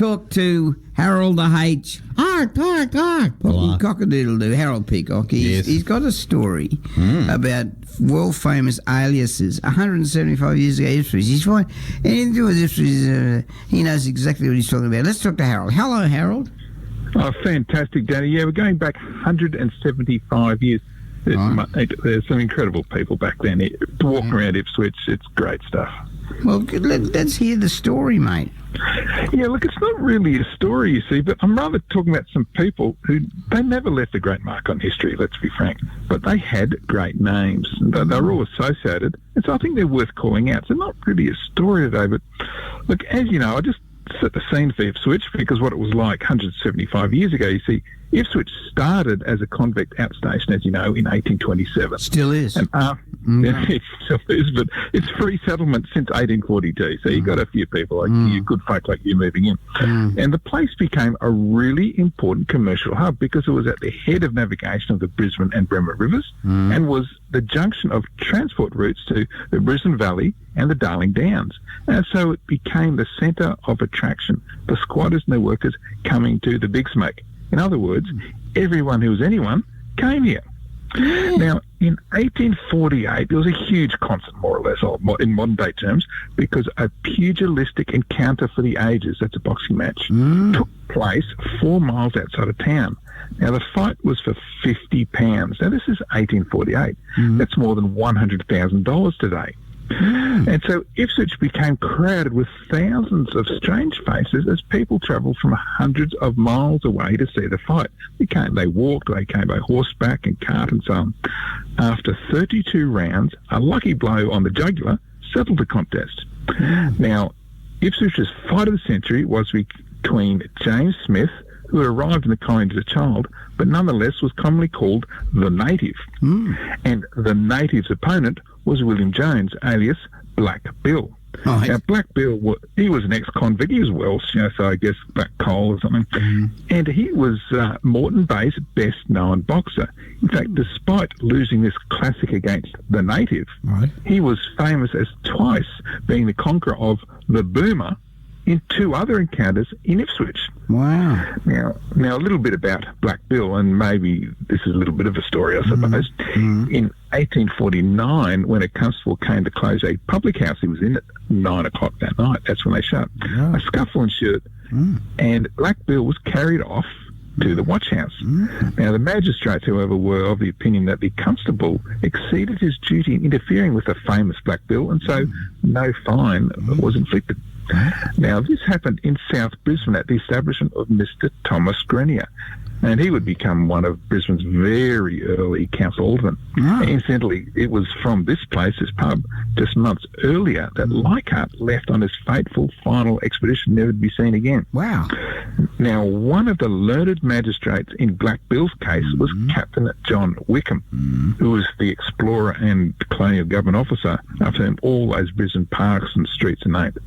talk to Harold the H. Cock-a-doodle-doo, Harold Peacock. He's got a story about world-famous aliases 175 years ago. He's fine. Anything to do with Ipswich, he knows exactly what he's talking about. Let's talk to Harold. Hello, Harold. Oh, fantastic, Danny. Yeah, we're going back 175 years. There's some incredible people back then. Walking around Ipswich, it's great stuff. Well, let's hear the story, mate. Yeah, look, it's not really a story, you see, but I'm rather talking about some people who, they never left a great mark on history, let's be frank, but they had great names. They were all associated, and so I think they're worth calling out. So not really a story today, but look, as you know, I just set the scene for Ipswich because what it was like 175 years ago, you see, Ipswich started as a convict outstation, as you know, in 1827. Still is. And it still is, but it's free settlement since 1842. So you got a few people, like you, good folk like you, moving in. And the place became a really important commercial hub because it was at the head of navigation of the Brisbane and Bremer rivers and was the junction of transport routes to the Brisbane Valley and the Darling Downs. And so it became the centre of attraction for squatters and their workers coming to the Big Smoke. In other words, everyone who was anyone came here. Now, in 1848, there was a huge concert, more or less, in modern-day terms, because a pugilistic encounter for the ages, that's a boxing match, took place 4 miles outside of town. Now, the fight was for £50. Now, this is 1848. That's more than $100,000 today. And so Ipswich became crowded with thousands of strange faces as people travelled from hundreds of miles away to see the fight. They walked, they came by horseback and cart and so on. After 32 rounds, a lucky blow on the jugular settled the contest. Now, Ipswich's fight of the century was between James Smith, who had arrived in the colony as a child, but nonetheless was commonly called the Native. And the Native's opponent was William Jones, alias Black Bill. Now, Black Bill, he was an ex-convict. He was Welsh, so I guess Black Coal or something. And he was Moreton Bay's best-known boxer. In fact, despite losing this classic against the Native, he was famous as twice being the conqueror of the Boomer in 2 other encounters in Ipswich. Wow. Now, a little bit about Black Bill, and maybe this is a little bit of a story, I suppose. In 1849, when a constable came to close a public house he was in at 9 o'clock that night, that's when they shut, a scuffle ensued, and Black Bill was carried off to the watch house. Now, the magistrates, however, were of the opinion that the constable exceeded his duty in interfering with the famous Black Bill, and so no fine was inflicted. Now, this happened in South Brisbane at the establishment of Mr. Thomas Grenier, and he would become one of Brisbane's very early council aldermen. Incidentally, it was from this place, this pub, just months earlier that Leichhardt left on his fateful final expedition, never to be seen again. Wow. Now, one of the learned magistrates in Black Bill's case was Captain John Wickham, who was the explorer and colonial government officer after whom all those Brisbane parks and streets are named.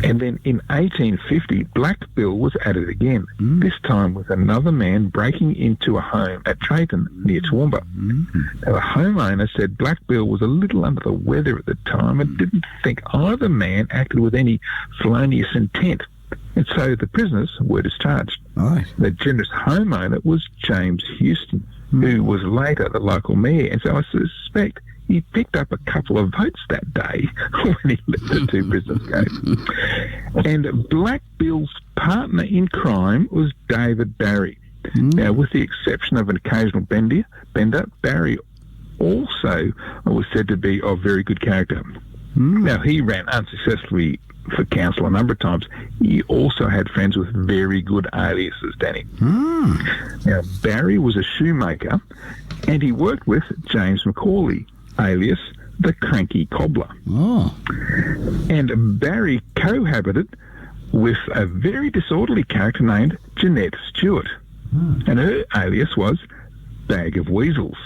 And then in 1850, Black Bill was added again, this time with another man breaking into a home at Trayton near Toowoomba. Now, the homeowner said Black Bill was a little under the weather at the time and didn't think either man acted with any felonious intent. And so the prisoners were discharged. The generous homeowner was James Houston, who was later the local mayor, and so I suspect he picked up a couple of votes that day when he let the 2 prisoners go. And Black Bill's partner in crime was David Barry. Now, with the exception of an occasional bender, Barry also was said to be of very good character. Now, he ran unsuccessfully for council a number of times. He also had friends with very good aliases, Danny. Now, Barry was a shoemaker, and he worked with James Macaulay, alias the Cranky Cobbler. And Barry cohabited with a very disorderly character named Jeanette Stewart, and her alias was Bag of Weasels.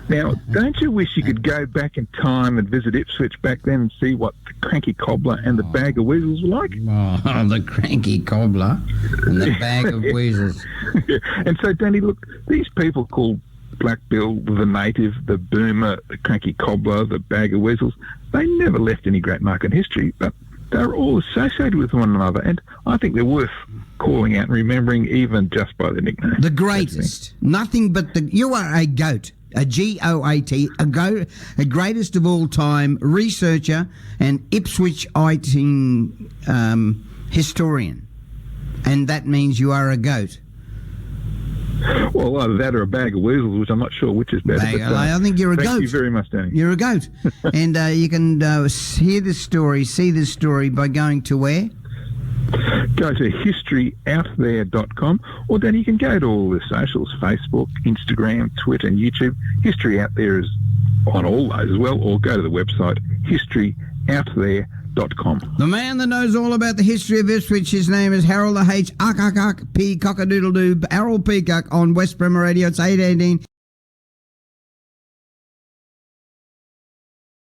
Now, don't you wish you could go back in time and visit Ipswich back then and see what the Cranky Cobbler and the Bag of Weasels were like? The Cranky Cobbler and the Bag of Weasels. And so, Danny, look, these people called Black Bill, the Native, the Boomer, the Cranky Cobbler, the Bag of Weasels, they never left any great mark in history, but they're all associated with one another, and I think they're worth calling out and remembering, even just by the nickname. The greatest. Nothing but you are a goat. A GOAT, a greatest of all time researcher and Ipswichiting historian. And that means you are a goat. Well, either that or a bag of weasels, which I'm not sure which is better. I think you're a goat. Thank you very much, Danny. You're a goat. And you can hear this story, see this story by going to where? Go to historyouthere.com, or then you can go to all the socials, Facebook, Instagram, Twitter and YouTube. History Out There is on all those as well, or go to the website historyouthere.com. The man that knows all about the history of Ipswich, his name is Harold H. P. Cockadoodle-Doo, Harold Peacock on West Bremer Radio. It's 8:18.